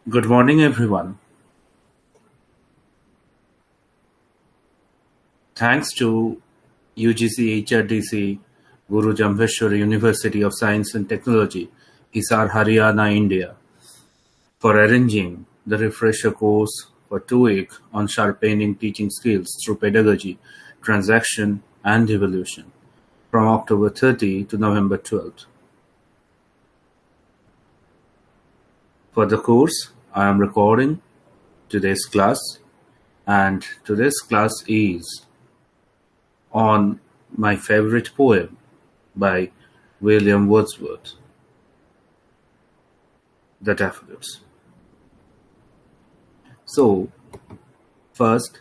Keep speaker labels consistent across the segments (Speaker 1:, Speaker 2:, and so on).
Speaker 1: Good morning, everyone. Thanks to UGC HRDC, Guru Jambheshwar University of Science and Technology, Hisar, Haryana, India, for arranging the refresher course for 2 week on sharpening teaching skills through pedagogy, transaction, and evolution from October 30 to November 12th. For the course, I am recording today's class, and today's class is on my favorite poem by William Wordsworth, The Daffodils. So, first,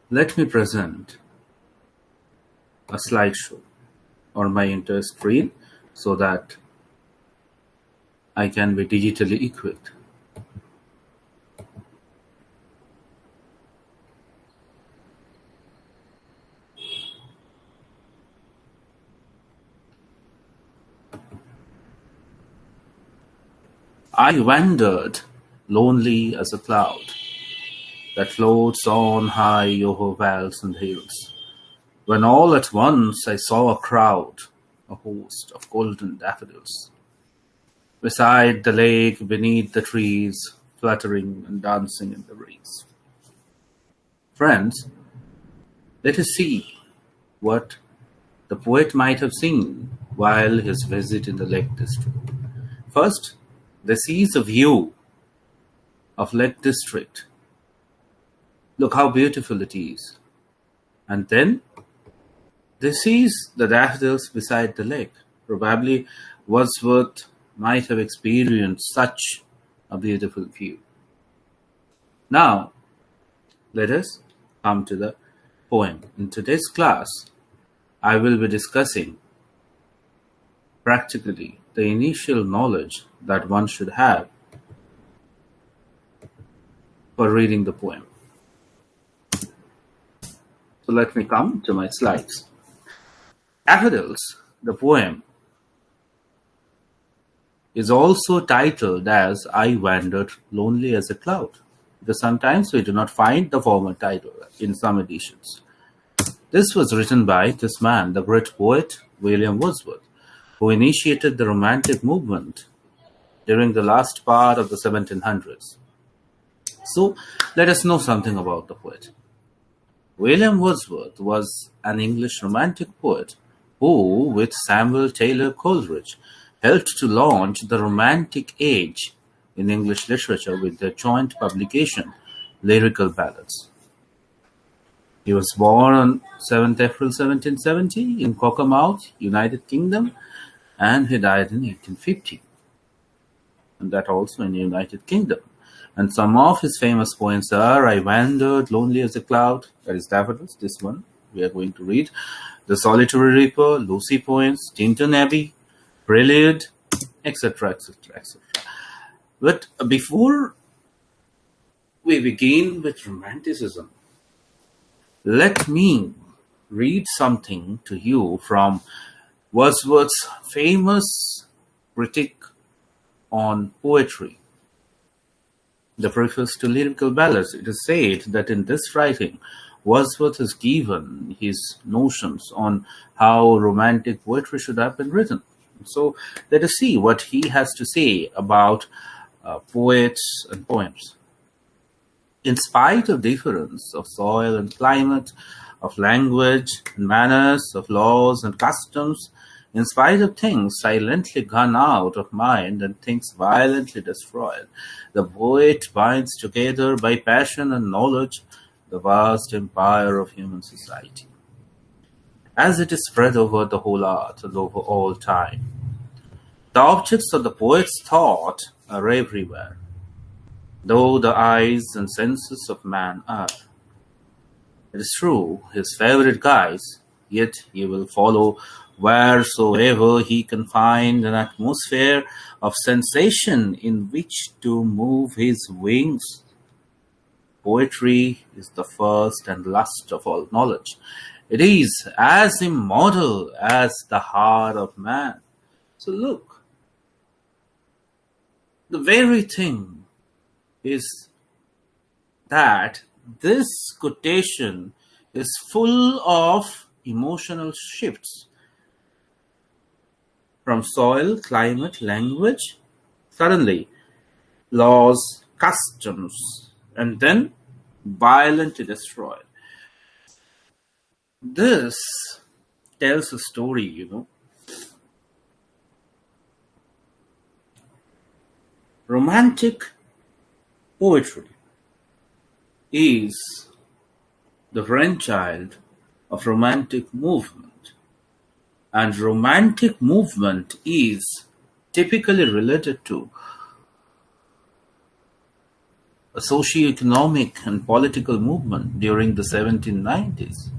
Speaker 1: let me present a slideshow on my entire screen so that I can be digitally equipped. I wandered, lonely as a cloud that floats on high over vales and hills, when all at once I saw a crowd, a host of golden daffodils, beside the lake, beneath the trees, fluttering and dancing in the breeze. Friends, let us see what the poet might have seen while his visit in the Lake District. First, they sees a view of Lake District. Look how beautiful it is. And then they sees the daffodils beside the lake. Probably Wordsworth might have experienced such a beautiful view. Now, let us come to the poem. In today's class, I will be discussing practically the initial knowledge that one should have for reading the poem. So let me come to my slides. Daffodils, the poem, is also titled as I Wandered Lonely as a Cloud, because sometimes we do not find the former title in some editions. This was written by this man, the great poet William Wordsworth, who initiated the Romantic movement during the last part of the 1700s. So let us know something about the poet. William Wordsworth was an English Romantic poet who, with Samuel Taylor Coleridge, helped to launch the Romantic age in English literature with their joint publication, Lyrical Ballasts. He was born on 7th April 1770 in Cockermouth, United Kingdom, and he died in 1850, and that also in the United Kingdom. And some of his famous poems are I Wandered Lonely as a Cloud, that is Daffodils, this one we are going to read, The Solitary Reaper, Lucy Poems, Tintern Abbey, Prelude, etc., etc., etc. But before we begin with Romanticism, let me read something to you from Wordsworth's famous critique on poetry. The preface to Lyrical Ballast, it is said that in this writing, Wordsworth has given his notions on how romantic poetry should have been written. So let us see what he has to say about poets and poems. In spite of difference of soil and climate, of language and manners, of laws and customs, in spite of things silently gone out of mind and things violently destroyed, the poet binds together by passion and knowledge the vast empire of human society, as it is spread over the whole earth and over all time. The objects of the poet's thought are everywhere, though the eyes and senses of man are. It is true, his favorite guides, yet he will follow wheresoever he can find an atmosphere of sensation in which to move his wings. Poetry is the first and last of all knowledge. It is as immortal as the heart of man. So look, the very thing is that this quotation is full of emotional shifts from soil, climate, language, suddenly laws, customs, and then violently destroyed. This tells a story, Romantic poetry is the brainchild of romantic movement, and romantic movement is typically related to a socio-economic and political movement during the 1790s.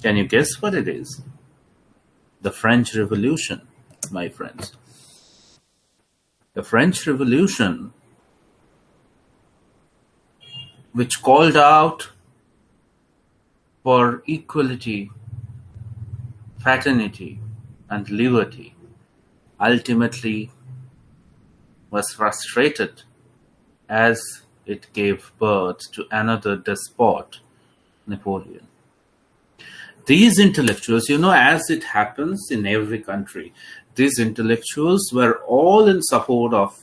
Speaker 1: Can you guess what it is? The French Revolution, my friends. The French Revolution, which called out for equality, fraternity, and liberty, ultimately was frustrated as it gave birth to another despot, Napoleon. These intellectuals, as it happens in every country, these intellectuals were all in support of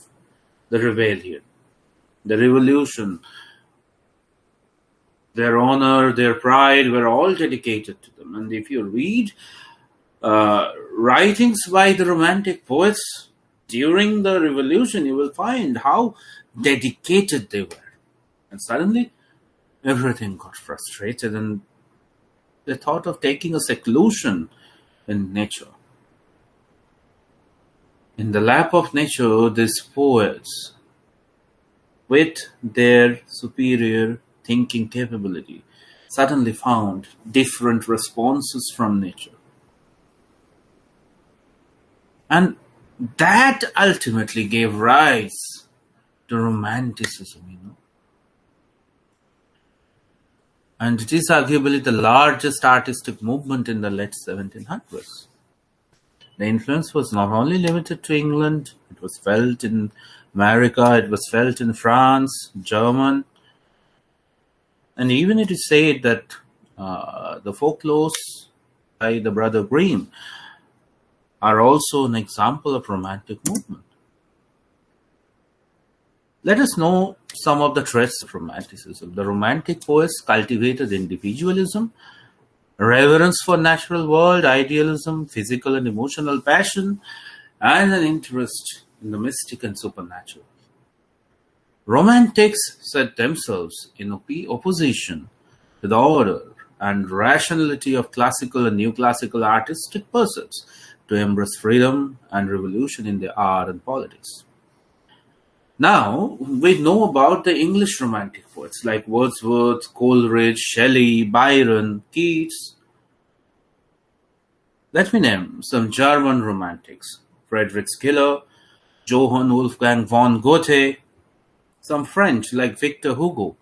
Speaker 1: the rebellion, the revolution. Their honor, their pride were all dedicated to them. And if you read writings by the Romantic poets during the revolution, you will find how dedicated they were. And suddenly, everything got frustrated and they thought of taking a seclusion in nature. In the lap of nature, these poets, with their superior thinking capability, suddenly found different responses from nature. And that ultimately gave rise to Romanticism, And it is arguably the largest artistic movement in the late 1700s. The influence was not only limited to England, it was felt in America, it was felt in France, German, and even it is said that the folklores by the Brother Grimm are also an example of Romantic movement. Let us know some of the traits of Romanticism. The Romantic poets cultivated individualism, reverence for natural world, idealism, physical and emotional passion, and an interest in the mystic and supernatural. Romantics set themselves in opposition to the order and rationality of classical and neoclassical artistic pursuits to embrace freedom and revolution in their art and politics. Now, we know about the English Romantic poets like Wordsworth, Coleridge, Shelley, Byron, Keats. Let me name some German Romantics: Friedrich Schiller, Johann Wolfgang von Goethe, some French like Victor Hugo,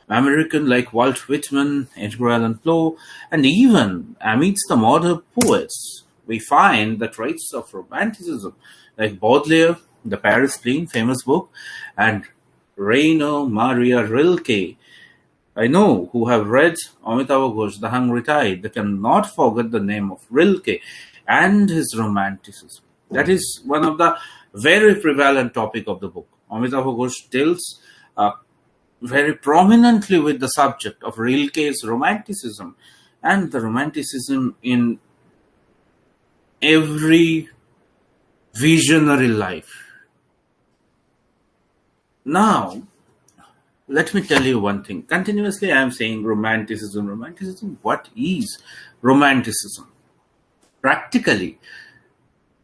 Speaker 1: American like Walt Whitman, Edgar Allan Poe, and even amidst the modern poets, we find the traits of Romanticism like Baudelaire, the Paris Plane famous book, and Rainer Maria Rilke. I know who have read Amitabh Ghosh, The Hungry Tide. They cannot forget the name of Rilke and his Romanticism. That is one of the very prevalent topic of the book. Amitabh Ghosh deals very prominently with the subject of Rilke's Romanticism and the Romanticism in every visionary life. Now, let me tell you one thing. Continuously, I am saying Romanticism, Romanticism. What is Romanticism? Practically,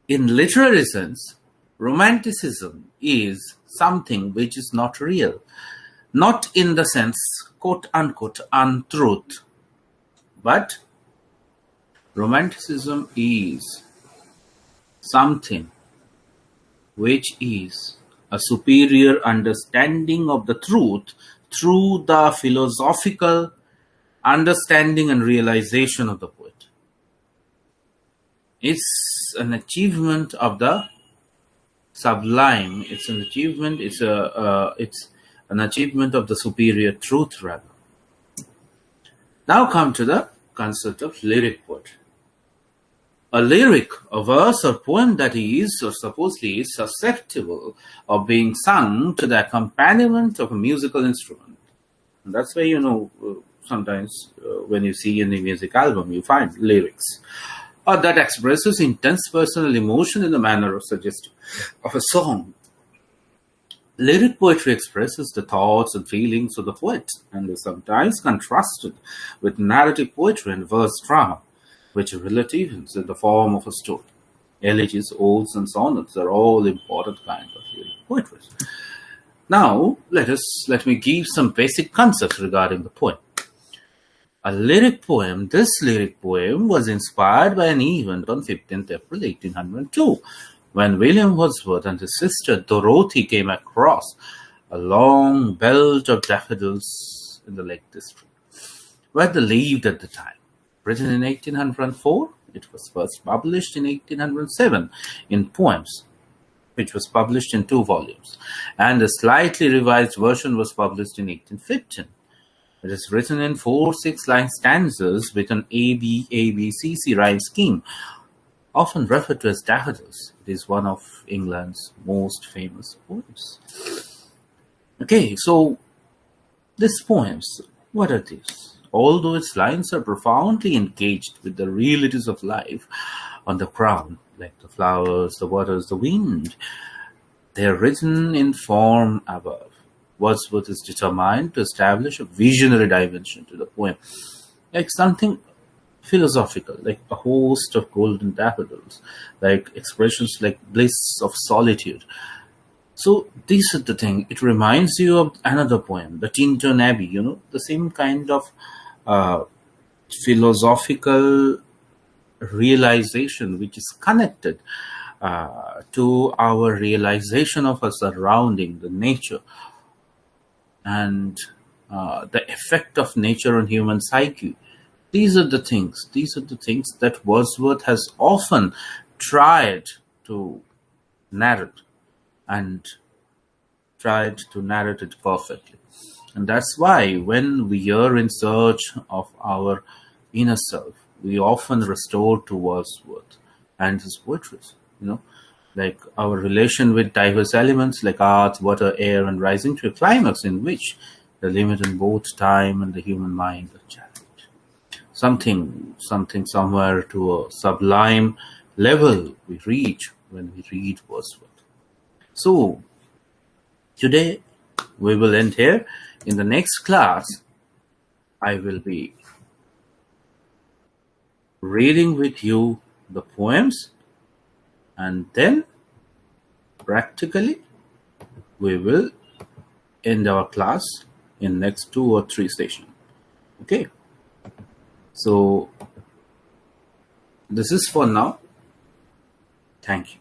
Speaker 1: in literary sense, Romanticism is something which is not real. Not in the sense, quote unquote, untruth. But Romanticism is something which is a superior understanding of the truth through the philosophical understanding and realization of the poet. It's an achievement of the sublime. It's an achievement. It's an achievement of the superior truth, rather. Now come to the concept of lyric poetry. A lyric, a verse or poem that is or supposedly is susceptible of being sung to the accompaniment of a musical instrument. And that's why, sometimes when you see any music album, you find lyrics. Or that expresses intense personal emotion in the manner of suggestive of a song. Lyric poetry expresses the thoughts and feelings of the poet and is sometimes contrasted with narrative poetry and verse drama, which are relative in the form of a story. Elegies, odes, and sonnets are all important kinds of lyric poetry. Now, let me give some basic concepts regarding the poem. This lyric poem was inspired by an event on 15th April 1802, when William Wordsworth and his sister Dorothy came across a long belt of daffodils in the Lake District, where they lived at the time. Written in 1804, it was first published in 1807 in Poems, which was published in 2 volumes, and a slightly revised version was published in 1815. It is written in 4 6-line stanzas with an ABABCC rhyme scheme, often referred to as Daffodils. It is one of England's most famous poems. Okay, so these poems, what are these? Although its lines are profoundly engaged with the realities of life on the ground, like the flowers, the waters, the wind, they are written in form above. Wordsworth is determined to establish a visionary dimension to the poem, like something philosophical, like a host of golden daffodils, like expressions like bliss of solitude. So this is the thing. It reminds you of another poem, the Tintern Abbey, the same kind of philosophical realization which is connected to our realization of our surrounding, the nature, and the effect of nature on human psyche. These are the things that Wordsworth has often tried to narrate and tried to narrate it perfectly. And that's why when we are in search of our inner self, we often restore to Wordsworth and his poetry, like our relation with diverse elements like earth, water, air, and rising to a climax in which the limit in both time and the human mind are challenged. Something somewhere to a sublime level we reach when we read Wordsworth. So, today we will end here. In the next class, I will be reading with you the poems, and then practically we will end our class in next 2 or 3 sessions. Okay. So this is for now. Thank you.